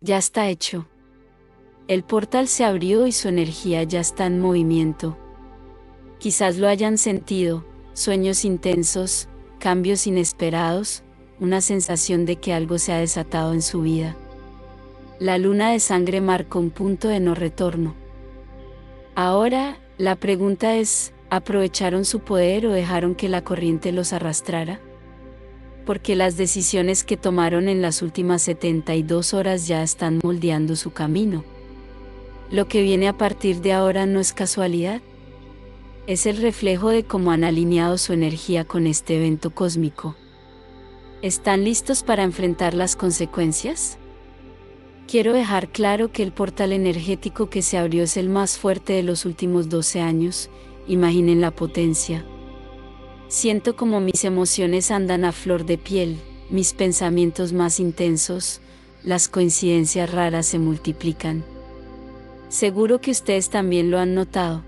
Ya está hecho. El portal se abrió y su energía ya está en movimiento. Quizás lo hayan sentido, sueños intensos, cambios inesperados, una sensación de que algo se ha desatado en su vida. La luna de sangre marcó un punto de no retorno. Ahora, la pregunta es, ¿aprovecharon su poder o dejaron que la corriente los arrastrara? Porque las decisiones que tomaron en las últimas 72 horas ya están moldeando su camino. Lo que viene a partir de ahora no es casualidad. Es el reflejo de cómo han alineado su energía con este evento cósmico. ¿Están listos para enfrentar las consecuencias? Quiero dejar claro que el portal energético que se abrió es el más fuerte de los últimos 12 años, imaginen la potencia. Siento como mis emociones andan a flor de piel, mis pensamientos más intensos, las coincidencias raras se multiplican. Seguro que ustedes también lo han notado.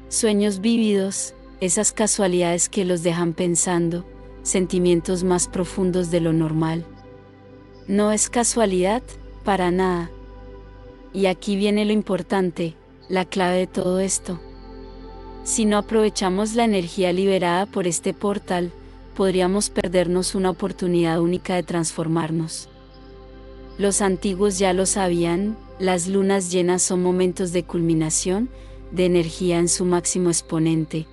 Sueños vívidos, esas casualidades que los dejan pensando, sentimientos más profundos de lo normal. No es casualidad, para nada. Y aquí viene lo importante, la clave de todo esto. Si no aprovechamos la energía liberada por este portal, podríamos perdernos una oportunidad única de transformarnos. Los antiguos ya lo sabían, las lunas llenas son momentos de culminación, de energía en su máximo exponente.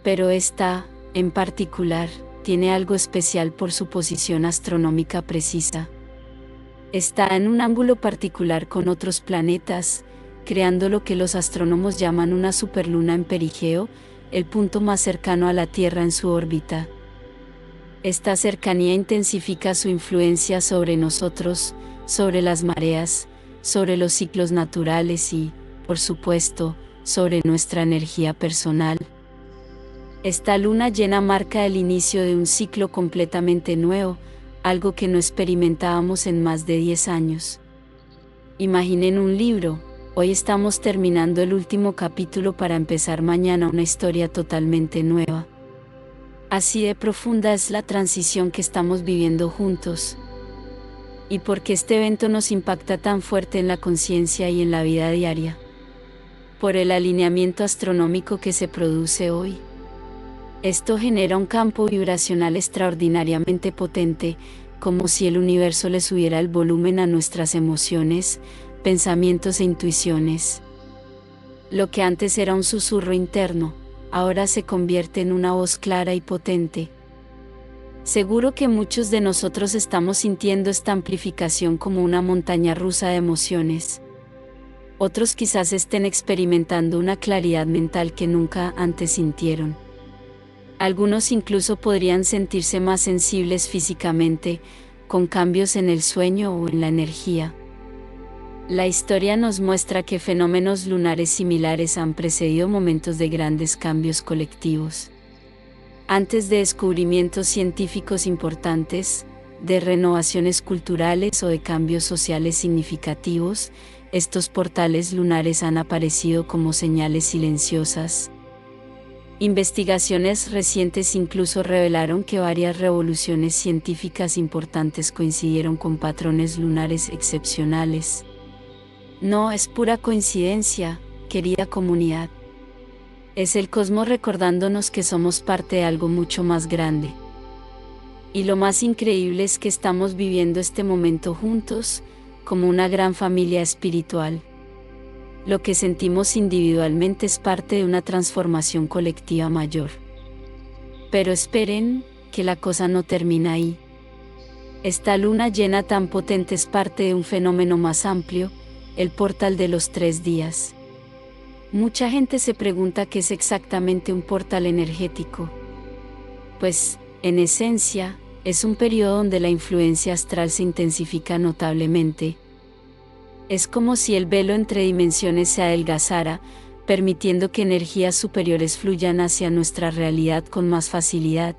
Pero esta, en particular, tiene algo especial por su posición astronómica precisa. Está en un ángulo particular con otros planetas, creando lo que los astrónomos llaman una superluna en perigeo, el punto más cercano a la Tierra en su órbita. Esta cercanía intensifica su influencia sobre nosotros, sobre las mareas, sobre los ciclos naturales y, por supuesto, sobre nuestra energía personal. Esta luna llena marca el inicio de un ciclo completamente nuevo, algo que no experimentábamos en más de 10 años. Imaginen un libro, hoy estamos terminando el último capítulo para empezar mañana una historia totalmente nueva. Así de profunda es la transición que estamos viviendo juntos. ¿Y por qué este evento nos impacta tan fuerte en la conciencia y en la vida diaria? Por el alineamiento astronómico que se produce hoy. Esto genera un campo vibracional extraordinariamente potente, como si el universo le subiera el volumen a nuestras emociones, pensamientos e intuiciones. Lo que antes era un susurro interno, ahora se convierte en una voz clara y potente. Seguro que muchos de nosotros estamos sintiendo esta amplificación como una montaña rusa de emociones. Otros quizás estén experimentando una claridad mental que nunca antes sintieron. Algunos incluso podrían sentirse más sensibles físicamente, con cambios en el sueño o en la energía. La historia nos muestra que fenómenos lunares similares han precedido momentos de grandes cambios colectivos. Antes de descubrimientos científicos importantes, de renovaciones culturales o de cambios sociales significativos, estos portales lunares han aparecido como señales silenciosas. Investigaciones recientes incluso revelaron que varias revoluciones científicas importantes coincidieron con patrones lunares excepcionales. No es pura coincidencia, querida comunidad. Es el cosmos recordándonos que somos parte de algo mucho más grande. Y lo más increíble es que estamos viviendo este momento juntos, como una gran familia espiritual. Lo que sentimos individualmente es parte de una transformación colectiva mayor. Pero esperen, que la cosa no termina ahí. Esta luna llena tan potente es parte de un fenómeno más amplio, el portal de los 3 días. Mucha gente se pregunta qué es exactamente un portal energético. Pues, en esencia, es un periodo donde la influencia astral se intensifica notablemente. Es como si el velo entre dimensiones se adelgazara, permitiendo que energías superiores fluyan hacia nuestra realidad con más facilidad.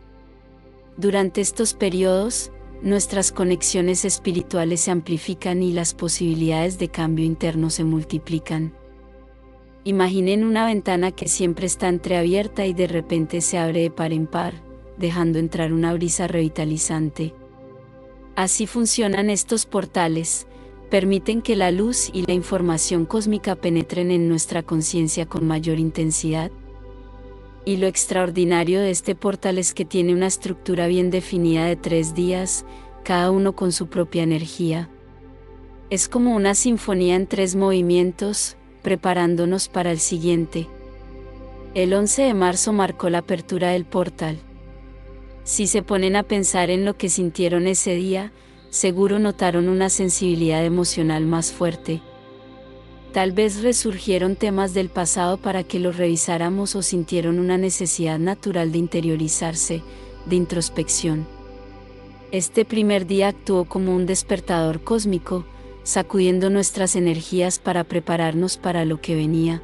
Durante estos periodos, nuestras conexiones espirituales se amplifican y las posibilidades de cambio interno se multiplican. Imaginen una ventana que siempre está entreabierta y de repente se abre de par en par, dejando entrar una brisa revitalizante. Así funcionan estos portales, permiten que la luz y la información cósmica penetren en nuestra conciencia con mayor intensidad. Y lo extraordinario de este portal es que tiene una estructura bien definida de 3 días, cada uno con su propia energía. Es como una sinfonía en 3 movimientos, preparándonos para el siguiente. El 11 de marzo marcó la apertura del portal. Si se ponen a pensar en lo que sintieron ese día, seguro notaron una sensibilidad emocional más fuerte. Tal vez resurgieron temas del pasado para que los revisáramos o sintieron una necesidad natural de interiorizarse, de introspección. Este primer día actuó como un despertador cósmico, sacudiendo nuestras energías para prepararnos para lo que venía.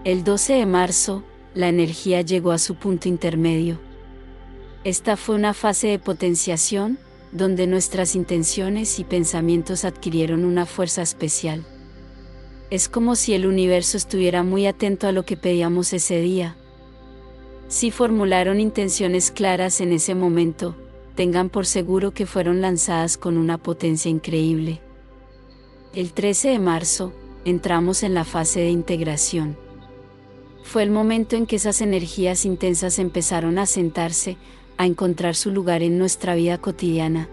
El 12 de marzo, la energía llegó a su punto intermedio. Esta fue una fase de potenciación, donde nuestras intenciones y pensamientos adquirieron una fuerza especial. Es como si el universo estuviera muy atento a lo que pedíamos ese día. Si formularon intenciones claras en ese momento, tengan por seguro que fueron lanzadas con una potencia increíble. El 13 de marzo, entramos en la fase de integración. Fue el momento en que esas energías intensas empezaron a sentarse, a encontrar su lugar en nuestra vida cotidiana.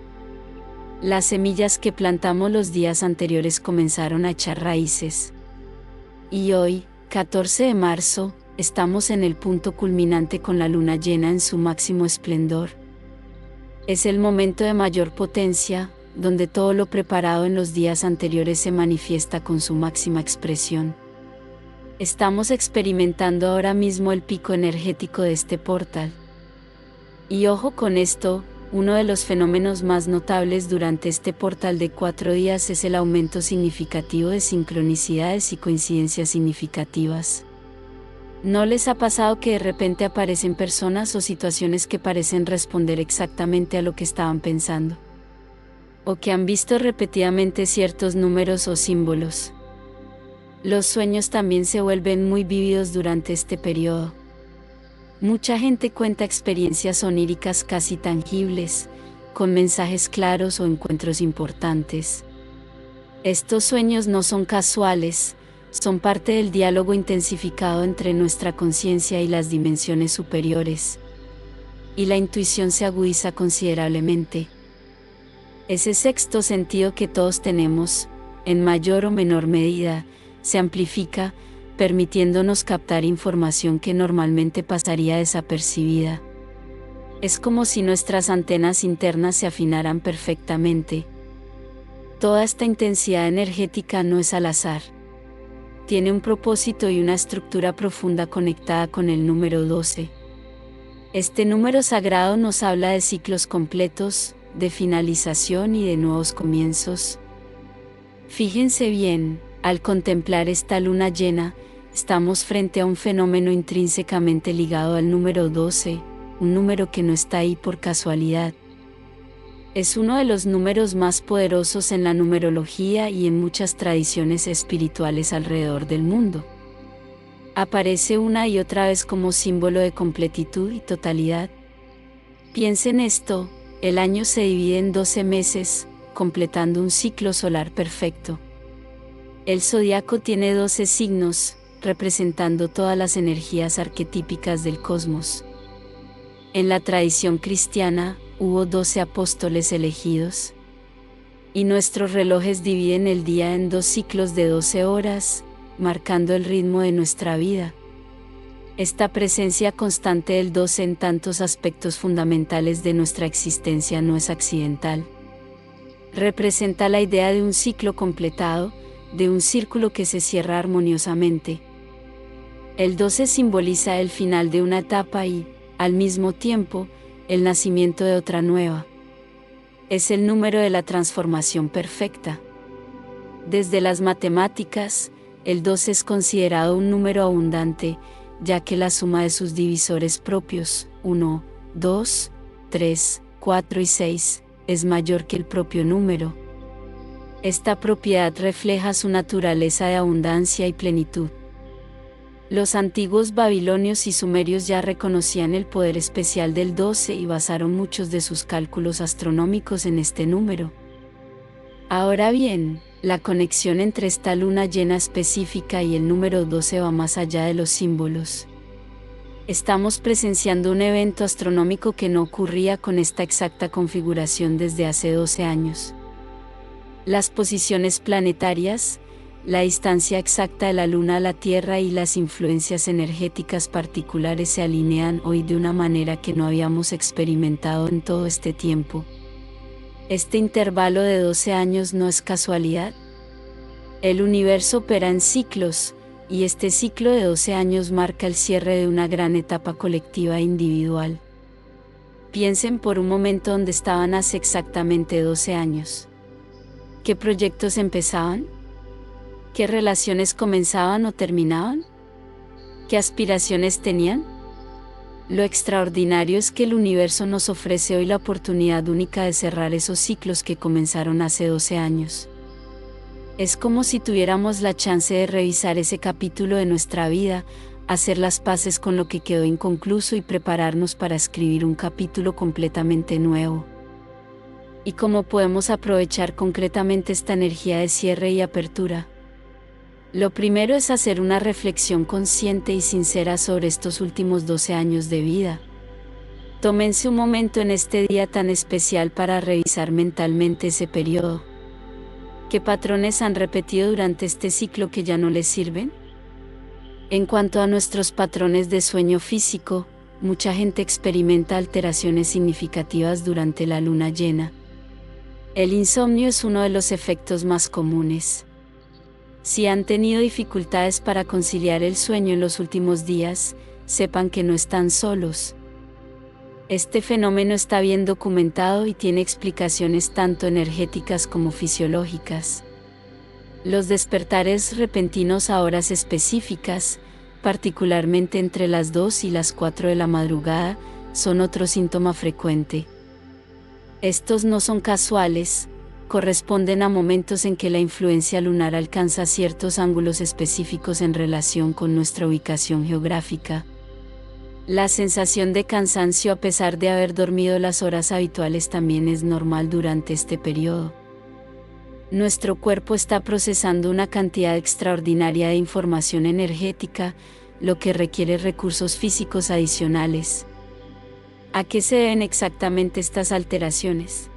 Las semillas que plantamos los días anteriores comenzaron a echar raíces. Y hoy, 14 de marzo, estamos en el punto culminante con la luna llena en su máximo esplendor. Es el momento de mayor potencia, donde todo lo preparado en los días anteriores se manifiesta con su máxima expresión. Estamos experimentando ahora mismo el pico energético de este portal. Y ojo con esto, uno de los fenómenos más notables durante este portal de 4 días es el aumento significativo de sincronicidades y coincidencias significativas. ¿No les ha pasado que de repente aparecen personas o situaciones que parecen responder exactamente a lo que estaban pensando? ¿O que han visto repetidamente ciertos números o símbolos? Los sueños también se vuelven muy vívidos durante este periodo. Mucha gente cuenta experiencias oníricas casi tangibles, con mensajes claros o encuentros importantes. Estos sueños no son casuales, son parte del diálogo intensificado entre nuestra conciencia y las dimensiones superiores. Y la intuición se agudiza considerablemente. Ese sexto sentido que todos tenemos, en mayor o menor medida, se amplifica, permitiéndonos captar información que normalmente pasaría desapercibida. Es como si nuestras antenas internas se afinaran perfectamente. Toda esta intensidad energética no es al azar. Tiene un propósito y una estructura profunda conectada con el número 12. Este número sagrado nos habla de ciclos completos, de finalización y de nuevos comienzos. Fíjense bien, al contemplar esta luna llena, estamos frente a un fenómeno intrínsecamente ligado al número 12, un número que no está ahí por casualidad. Es uno de los números más poderosos en la numerología y en muchas tradiciones espirituales alrededor del mundo. Aparece una y otra vez como símbolo de completitud y totalidad. Piensen esto, el año se divide en 12 meses, completando un ciclo solar perfecto. El zodiaco tiene 12 signos, representando todas las energías arquetípicas del cosmos. En la tradición cristiana, hubo 12 apóstoles elegidos. Y nuestros relojes dividen el día en 2 ciclos de 12 horas, marcando el ritmo de nuestra vida. Esta presencia constante del 12 en tantos aspectos fundamentales de nuestra existencia no es accidental. Representa la idea de un ciclo completado, de un círculo que se cierra armoniosamente. El 12 simboliza el final de una etapa y, al mismo tiempo, el nacimiento de otra nueva. Es el número de la transformación perfecta. Desde las matemáticas, el 12 es considerado un número abundante, ya que la suma de sus divisores propios, 1, 2, 3, 4 y 6, es mayor que el propio número. Esta propiedad refleja su naturaleza de abundancia y plenitud. Los antiguos babilonios y sumerios ya reconocían el poder especial del 12 y basaron muchos de sus cálculos astronómicos en este número. Ahora bien, la conexión entre esta luna llena específica y el número 12 va más allá de los símbolos. Estamos presenciando un evento astronómico que no ocurría con esta exacta configuración desde hace 12 años. Las posiciones planetarias, la distancia exacta de la Luna a la Tierra y las influencias energéticas particulares se alinean hoy de una manera que no habíamos experimentado en todo este tiempo. Este intervalo de 12 años no es casualidad. El universo opera en ciclos, y este ciclo de 12 años marca el cierre de una gran etapa colectiva e individual. Piensen por un momento dónde estaban hace exactamente 12 años. ¿Qué proyectos empezaban? ¿Qué relaciones comenzaban o terminaban? ¿Qué aspiraciones tenían? Lo extraordinario es que el universo nos ofrece hoy la oportunidad única de cerrar esos ciclos que comenzaron hace 12 años. Es como si tuviéramos la chance de revisar ese capítulo de nuestra vida, hacer las paces con lo que quedó inconcluso y prepararnos para escribir un capítulo completamente nuevo. ¿Y cómo podemos aprovechar concretamente esta energía de cierre y apertura? Lo primero es hacer una reflexión consciente y sincera sobre estos últimos 12 años de vida. Tómense un momento en este día tan especial para revisar mentalmente ese periodo. ¿Qué patrones han repetido durante este ciclo que ya no les sirven? En cuanto a nuestros patrones de sueño físico, mucha gente experimenta alteraciones significativas durante la luna llena. El insomnio es uno de los efectos más comunes. Si han tenido dificultades para conciliar el sueño en los últimos días, sepan que no están solos. Este fenómeno está bien documentado y tiene explicaciones tanto energéticas como fisiológicas. Los despertares repentinos a horas específicas, particularmente entre las 2 y las 4 de la madrugada, son otro síntoma frecuente. Estos no son casuales, corresponden a momentos en que la influencia lunar alcanza ciertos ángulos específicos en relación con nuestra ubicación geográfica. La sensación de cansancio a pesar de haber dormido las horas habituales también es normal durante este periodo. Nuestro cuerpo está procesando una cantidad extraordinaria de información energética, lo que requiere recursos físicos adicionales. ¿A qué se deben exactamente estas alteraciones?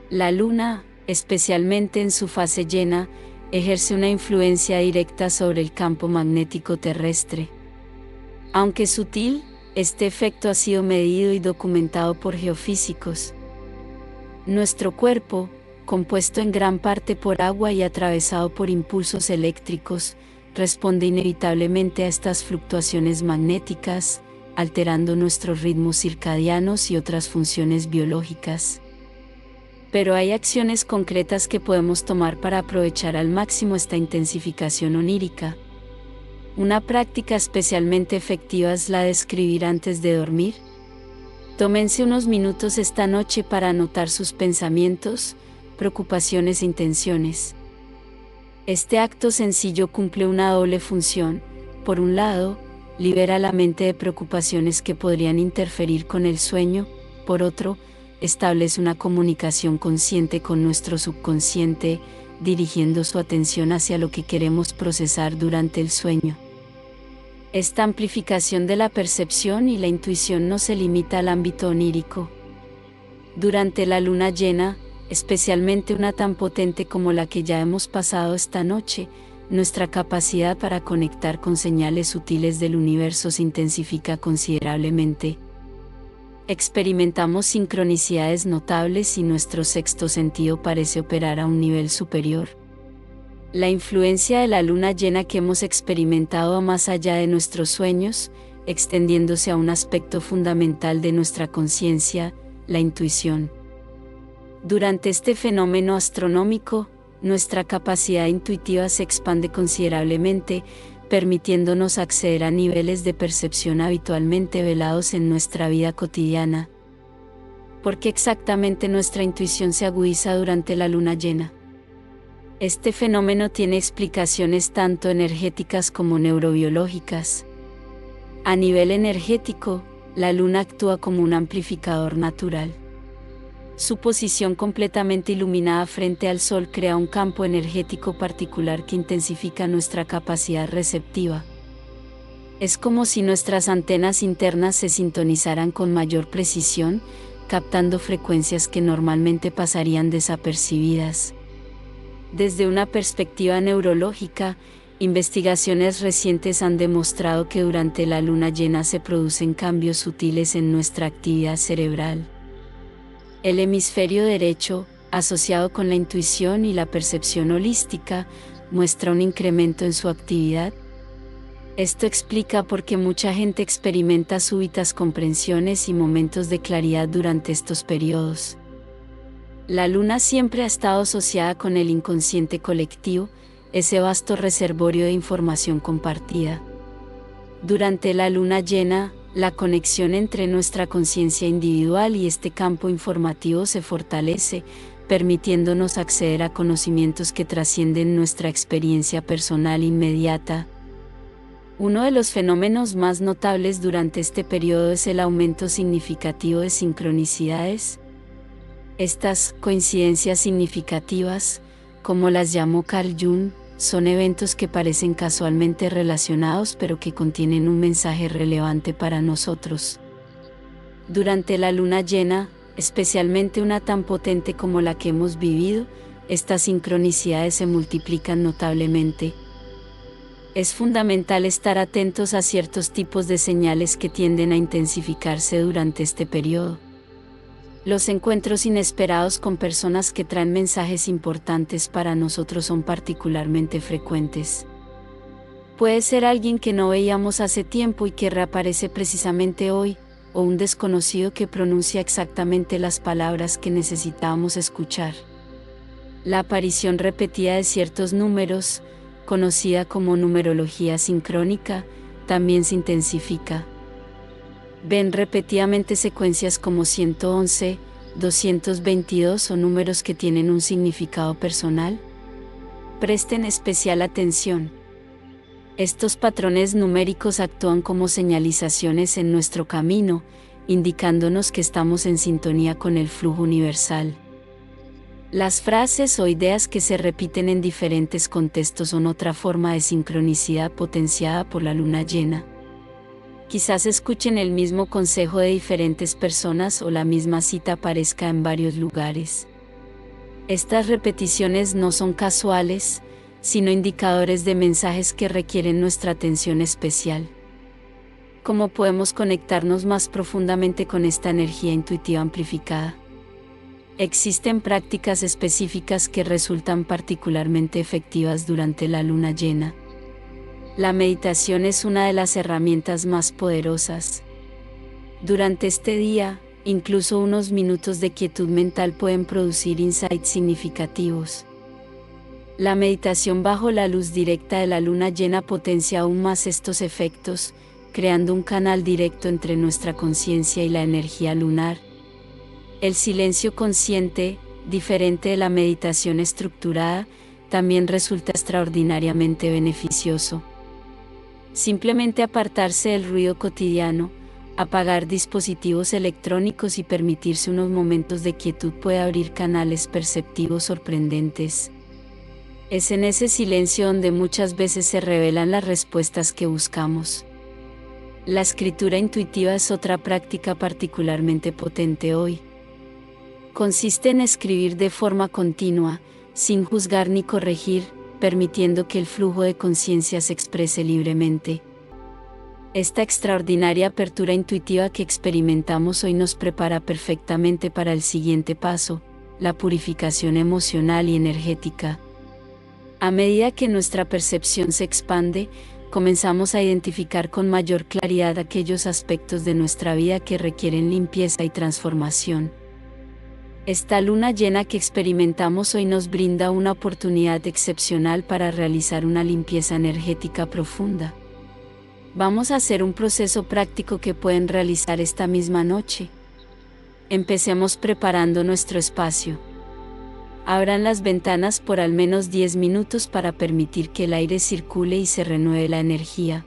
La luna, especialmente en su fase llena, ejerce una influencia directa sobre el campo magnético terrestre. Aunque sutil, este efecto ha sido medido y documentado por geofísicos. Nuestro cuerpo, compuesto en gran parte por agua y atravesado por impulsos eléctricos, responde inevitablemente a estas fluctuaciones magnéticas, alterando nuestros ritmos circadianos y otras funciones biológicas. Pero hay acciones concretas que podemos tomar para aprovechar al máximo esta intensificación onírica. Una práctica especialmente efectiva es la de escribir antes de dormir. Tómense unos minutos esta noche para anotar sus pensamientos, preocupaciones e intenciones. Este acto sencillo cumple una doble función. Por un lado, libera la mente de preocupaciones que podrían interferir con el sueño. Por otro, establece una comunicación consciente con nuestro subconsciente, dirigiendo su atención hacia lo que queremos procesar durante el sueño. Esta amplificación de la percepción y la intuición no se limita al ámbito onírico. Durante la luna llena, especialmente una tan potente como la que ya hemos pasado esta noche, nuestra capacidad para conectar con señales sutiles del universo se intensifica considerablemente. Experimentamos sincronicidades notables y nuestro sexto sentido parece operar a un nivel superior. La influencia de la luna llena que hemos experimentado va más allá de nuestros sueños, extendiéndose a un aspecto fundamental de nuestra conciencia, la intuición. Durante este fenómeno astronómico, nuestra capacidad intuitiva se expande considerablemente, permitiéndonos acceder a niveles de percepción habitualmente velados en nuestra vida cotidiana. ¿Por qué exactamente nuestra intuición se agudiza durante la luna llena? Este fenómeno tiene explicaciones tanto energéticas como neurobiológicas. A nivel energético, la luna actúa como un amplificador natural. Su posición completamente iluminada frente al Sol crea un campo energético particular que intensifica nuestra capacidad receptiva. Es como si nuestras antenas internas se sintonizaran con mayor precisión, captando frecuencias que normalmente pasarían desapercibidas. Desde una perspectiva neurológica, investigaciones recientes han demostrado que durante la luna llena se producen cambios sutiles en nuestra actividad cerebral. El hemisferio derecho, asociado con la intuición y la percepción holística, muestra un incremento en su actividad. Esto explica por qué mucha gente experimenta súbitas comprensiones y momentos de claridad durante estos periodos. La luna siempre ha estado asociada con el inconsciente colectivo, ese vasto reservorio de información compartida. Durante la luna llena, la conexión entre nuestra conciencia individual y este campo informativo se fortalece, permitiéndonos acceder a conocimientos que trascienden nuestra experiencia personal inmediata. Uno de los fenómenos más notables durante este periodo es el aumento significativo de sincronicidades. Estas coincidencias significativas, como las llamó Carl Jung, son eventos que parecen casualmente relacionados pero que contienen un mensaje relevante para nosotros. Durante la luna llena, especialmente una tan potente como la que hemos vivido, estas sincronicidades se multiplican notablemente. Es fundamental estar atentos a ciertos tipos de señales que tienden a intensificarse durante este periodo. Los encuentros inesperados con personas que traen mensajes importantes para nosotros son particularmente frecuentes. Puede ser alguien que no veíamos hace tiempo y que reaparece precisamente hoy, o un desconocido que pronuncia exactamente las palabras que necesitábamos escuchar. La aparición repetida de ciertos números, conocida como numerología sincrónica, también se intensifica. Ven repetidamente secuencias como 111, 222 o números que tienen un significado personal. Presten especial atención. Estos patrones numéricos actúan como señalizaciones en nuestro camino, indicándonos que estamos en sintonía con el flujo universal. Las frases o ideas que se repiten en diferentes contextos son otra forma de sincronicidad potenciada por la luna llena. Quizás escuchen el mismo consejo de diferentes personas o la misma cita aparezca en varios lugares. Estas repeticiones no son casuales, sino indicadores de mensajes que requieren nuestra atención especial. ¿Cómo podemos conectarnos más profundamente con esta energía intuitiva amplificada? Existen prácticas específicas que resultan particularmente efectivas durante la luna llena. La meditación es una de las herramientas más poderosas. Durante este día, incluso unos minutos de quietud mental pueden producir insights significativos. La meditación bajo la luz directa de la luna llena potencia aún más estos efectos, creando un canal directo entre nuestra conciencia y la energía lunar. El silencio consciente, diferente de la meditación estructurada, también resulta extraordinariamente beneficioso. Simplemente apartarse del ruido cotidiano, apagar dispositivos electrónicos y permitirse unos momentos de quietud puede abrir canales perceptivos sorprendentes. Es en ese silencio donde muchas veces se revelan las respuestas que buscamos. La escritura intuitiva es otra práctica particularmente potente hoy. Consiste en escribir de forma continua, sin juzgar ni corregir, permitiendo que el flujo de conciencia se exprese libremente. Esta extraordinaria apertura intuitiva que experimentamos hoy nos prepara perfectamente para el siguiente paso, la purificación emocional y energética. A medida que nuestra percepción se expande, comenzamos a identificar con mayor claridad aquellos aspectos de nuestra vida que requieren limpieza y transformación. Esta luna llena que experimentamos hoy nos brinda una oportunidad excepcional para realizar una limpieza energética profunda. Vamos a hacer un proceso práctico que pueden realizar esta misma noche. Empecemos preparando nuestro espacio. Abran las ventanas por al menos 10 minutos para permitir que el aire circule y se renueve la energía.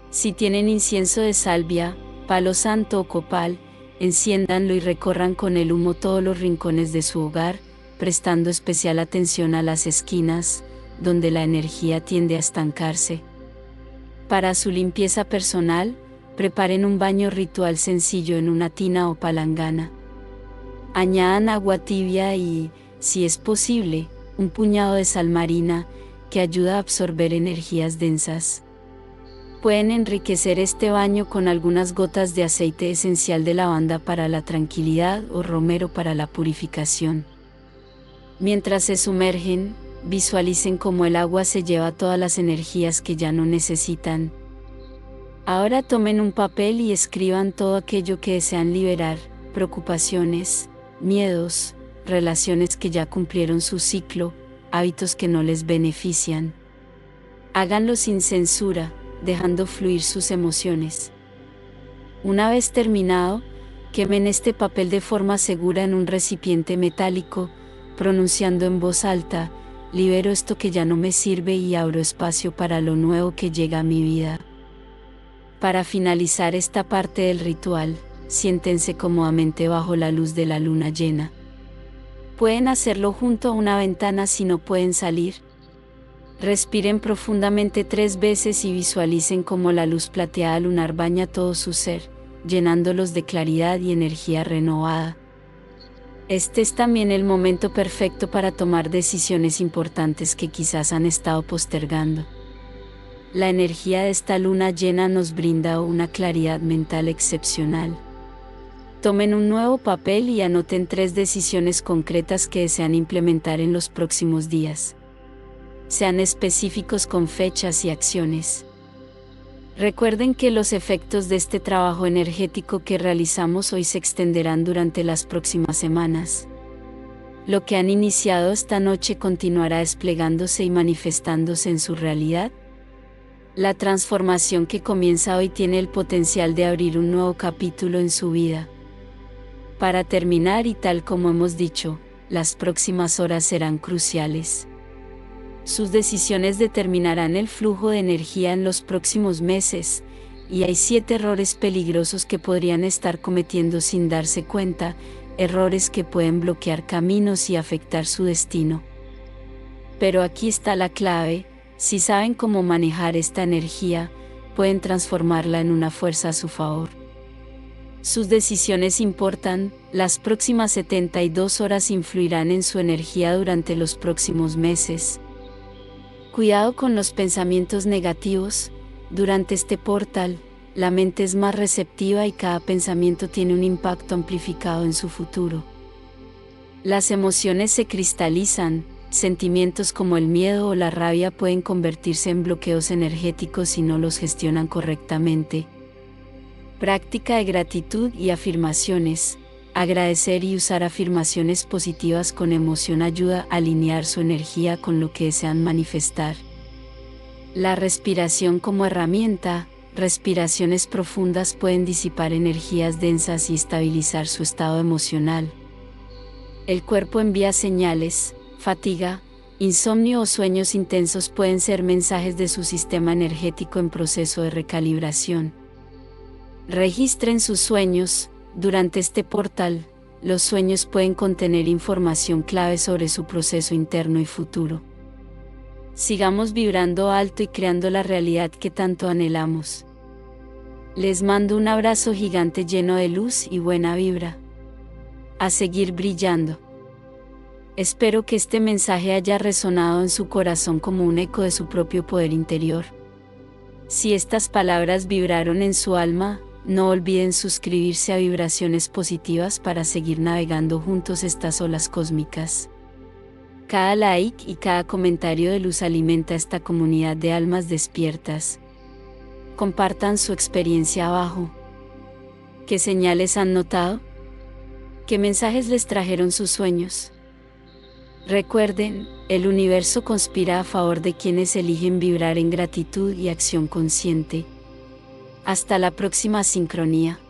Si tienen incienso de salvia, palo santo o copal, enciéndanlo y recorran con el humo todos los rincones de su hogar, prestando especial atención a las esquinas, donde la energía tiende a estancarse. Para su limpieza personal, preparen un baño ritual sencillo en una tina o palangana. Añadan agua tibia y, si es posible, un puñado de sal marina, que ayuda a absorber energías densas. Pueden enriquecer este baño con algunas gotas de aceite esencial de lavanda para la tranquilidad o romero para la purificación. Mientras se sumergen, visualicen cómo el agua se lleva todas las energías que ya no necesitan. Ahora tomen un papel y escriban todo aquello que desean liberar, preocupaciones, miedos, relaciones que ya cumplieron su ciclo, hábitos que no les benefician. Háganlo sin censura, dejando fluir sus emociones. Una vez terminado, quemen este papel de forma segura en un recipiente metálico, pronunciando en voz alta: libero esto que ya no me sirve y abro espacio para lo nuevo que llega a mi vida. Para finalizar esta parte del ritual, siéntense cómodamente bajo la luz de la luna llena. Pueden hacerlo junto a una ventana si no pueden salir. Respiren profundamente 3 veces y visualicen cómo la luz plateada lunar baña todo su ser, llenándolos de claridad y energía renovada. Este es también el momento perfecto para tomar decisiones importantes que quizás han estado postergando. La energía de esta luna llena nos brinda una claridad mental excepcional. Tomen un nuevo papel y anoten 3 decisiones concretas que desean implementar en los próximos días. Sean específicos con fechas y acciones. Recuerden que los efectos de este trabajo energético que realizamos hoy se extenderán durante las próximas semanas. Lo que han iniciado esta noche continuará desplegándose y manifestándose en su realidad. La transformación que comienza hoy tiene el potencial de abrir un nuevo capítulo en su vida. Para terminar, y tal como hemos dicho, las próximas horas serán cruciales. Sus decisiones determinarán el flujo de energía en los próximos meses, y hay 7 errores peligrosos que podrían estar cometiendo sin darse cuenta, errores que pueden bloquear caminos y afectar su destino. Pero aquí está la clave: si saben cómo manejar esta energía, pueden transformarla en una fuerza a su favor. Sus decisiones importan, las próximas 72 horas influirán en su energía durante los próximos meses. Cuidado con los pensamientos negativos. Durante este portal, la mente es más receptiva y cada pensamiento tiene un impacto amplificado en su futuro. Las emociones se cristalizan, sentimientos como el miedo o la rabia pueden convertirse en bloqueos energéticos si no los gestionan correctamente. Práctica de gratitud y afirmaciones. Agradecer y usar afirmaciones positivas con emoción ayuda a alinear su energía con lo que desean manifestar. La respiración como herramienta. Respiraciones profundas pueden disipar energías densas y estabilizar su estado emocional. El cuerpo envía señales. Fatiga, insomnio o sueños intensos pueden ser mensajes de su sistema energético en proceso de recalibración. Registren sus sueños. Durante este portal, los sueños pueden contener información clave sobre su proceso interno y futuro. Sigamos vibrando alto y creando la realidad que tanto anhelamos. Les mando un abrazo gigante lleno de luz y buena vibra. A seguir brillando. Espero que este mensaje haya resonado en su corazón como un eco de su propio poder interior. Si estas palabras vibraron en su alma, no olviden suscribirse a Vibraciones Positivas para seguir navegando juntos estas olas cósmicas. Cada like y cada comentario de luz alimenta esta comunidad de almas despiertas. Compartan su experiencia abajo. ¿Qué señales han notado? ¿Qué mensajes les trajeron sus sueños? Recuerden, el universo conspira a favor de quienes eligen vibrar en gratitud y acción consciente. Hasta la próxima sincronía.